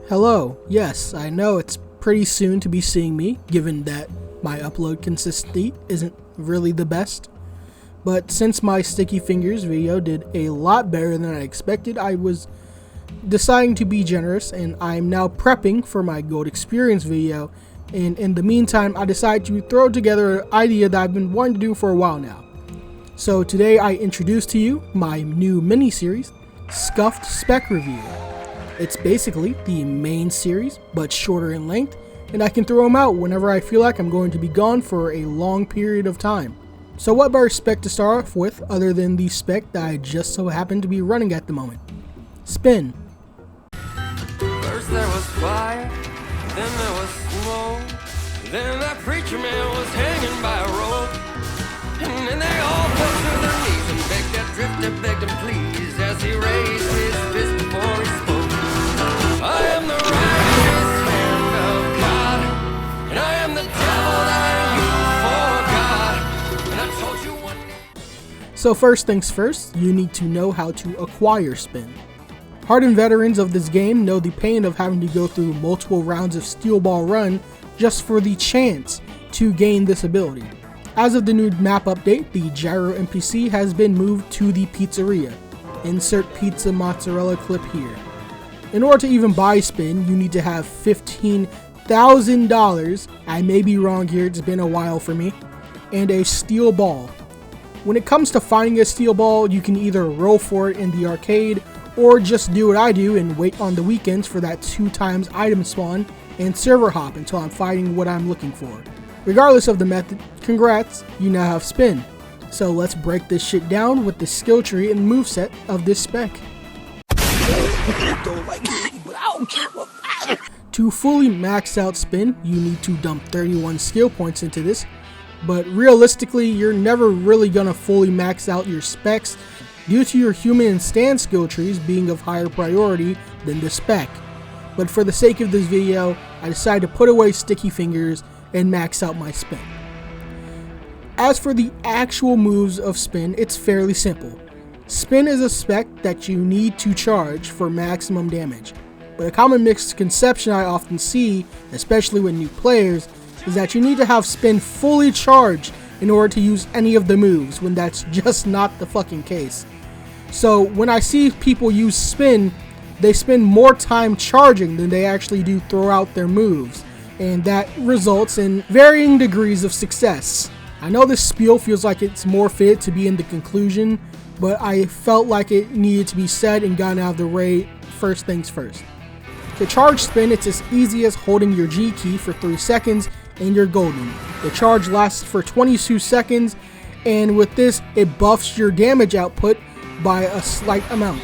Hello, yes, I know it's pretty soon to be seeing me, given that my upload consistency isn't really the best. But since my Sticky Fingers video did a lot better than I expected, I was deciding to be generous, and I'm now prepping for my Gold Experience video. And in the meantime, I decided to throw together an idea that I've been wanting to do for a while now. So today I introduce to you my new mini-series, Scuffed Spec Review. It's basically the main series, but shorter in length, and I can throw them out whenever I feel like I'm going to be gone for a long period of time. So what better spec to start off with other than the spec that I just so happen to be running at the moment? Spin. First there was fire, then there was smoke, then that preacher man was hanging by a rope, and then they all fell to their knees and begged that drifter, begged him please, as he raised his fist before he spoke. I am the righteous hand of God, and I am the devil that you forgot, and I told you one day. So first things first, you need to know how to acquire spin. Hardened veterans of this game know the pain of having to go through multiple rounds of steel ball run just for the chance to gain this ability. As of the new map update, the gyro NPC has been moved to the pizzeria. Insert pizza mozzarella clip here. In order to even buy spin, you need to have $15,000, I may be wrong here, it's been a while for me, and a steel ball. When it comes to finding a steel ball, you can either roll for it in the arcade, or just do what I do and wait on the weekends for that 2x item spawn and server hop until I'm finding what I'm looking for. Regardless of the method, congrats, you now have spin. So let's break this shit down with the skill tree and moveset of this spec. To fully max out spin, you need to dump 31 skill points into this, but realistically, you're never really gonna fully max out your specs due to your human and stand skill trees being of higher priority than the spec. But for the sake of this video, I decided to put away Sticky Fingers and max out my spin. As for the actual moves of spin, it's fairly simple. Spin is a spec that you need to charge for maximum damage, but a common misconception I often see, especially with new players, is that you need to have spin fully charged in order to use any of the moves, when that's just not the fucking case. So when I see people use spin, they spend more time charging than they actually do throw out their moves, and that results in varying degrees of success. I know this spiel feels like it's more fit to be in the conclusion, but I felt like it needed to be said and gotten out of the way first things first. To charge spin, it's as easy as holding your G key for 3 seconds and you're golden. The charge lasts for 22 seconds, and with this, it buffs your damage output by a slight amount.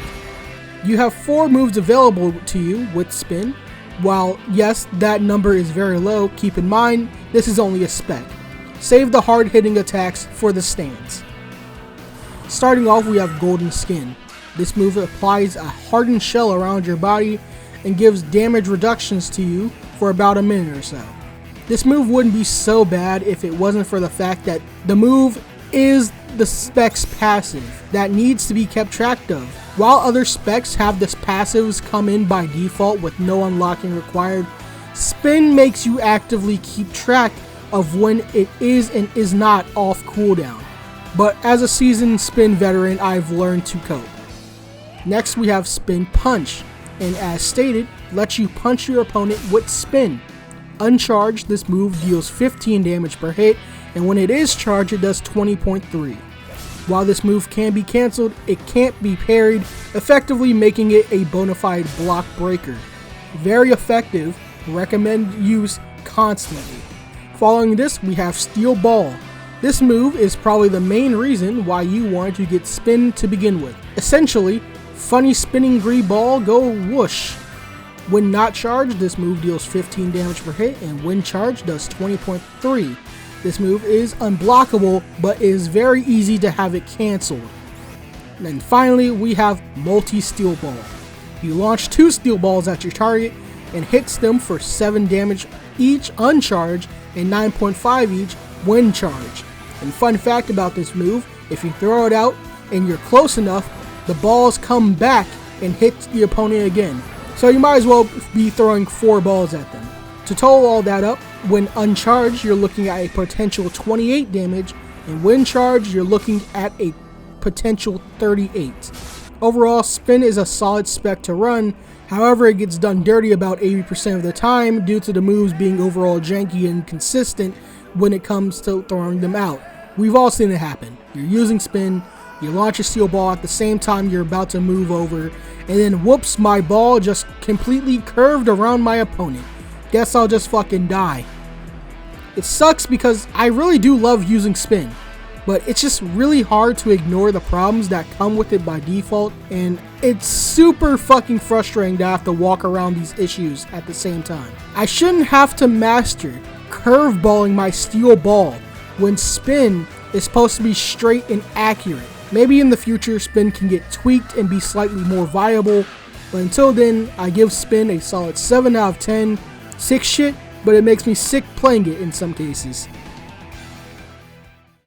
You have 4 moves available to you with spin. While yes, that number is very low, keep in mind, this is only a spec. Save the hard-hitting attacks for the stands. Starting off, we have Golden Skin. This move applies a hardened shell around your body and gives damage reductions to you for about a minute or so. This move wouldn't be so bad if it wasn't for the fact that the move is the spec's passive that needs to be kept track of. While other specs have this passives come in by default with no unlocking required, spin makes you actively keep track of when it is and is not off cooldown. But as a seasoned spin veteran, I've learned to cope. Next we have Spin Punch, and as stated, lets you punch your opponent with spin. Uncharged, this move deals 15 damage per hit, and when it is charged, it does 20.3. While this move can be cancelled, it can't be parried, effectively making it a bona fide block breaker. Very effective, recommend use constantly. Following this, we have Steel Ball. This move is probably the main reason why you wanted to get spin to begin with. Essentially, funny spinning green ball go whoosh. When not charged, this move deals 15 damage per hit, and when charged does 20.3. This move is unblockable, but is very easy to have it cancelled. And then finally, we have Multi-Steel Ball. You launch 2 steel balls at your target and hits them for 7 damage each uncharged and 9.5 each when charged. And fun fact about this move, if you throw it out and you're close enough, the balls come back and hit the opponent again. So you might as well be throwing 4 balls at them. To total all that up, when uncharged, you're looking at a potential 28 damage, and when charged, you're looking at a potential 38. Overall, Spin is a solid spec to run, however it gets done dirty about 80% of the time due to the moves being overall janky and inconsistent when it comes to throwing them out. We've all seen it happen. You're using Spin, you launch a steel ball at the same time you're about to move over, and then whoops, my ball just completely curved around my opponent. Guess I'll just fucking die. It sucks because I really do love using Spin, but it's just really hard to ignore the problems that come with it by default, and it's super fucking frustrating to have to walk around these issues at the same time. I shouldn't have to master curveballing my steel ball when Spin is supposed to be straight and accurate. Maybe in the future Spin can get tweaked and be slightly more viable, but until then I give Spin a solid 7 out of 10. Sick shit, but it makes me sick playing it in some cases.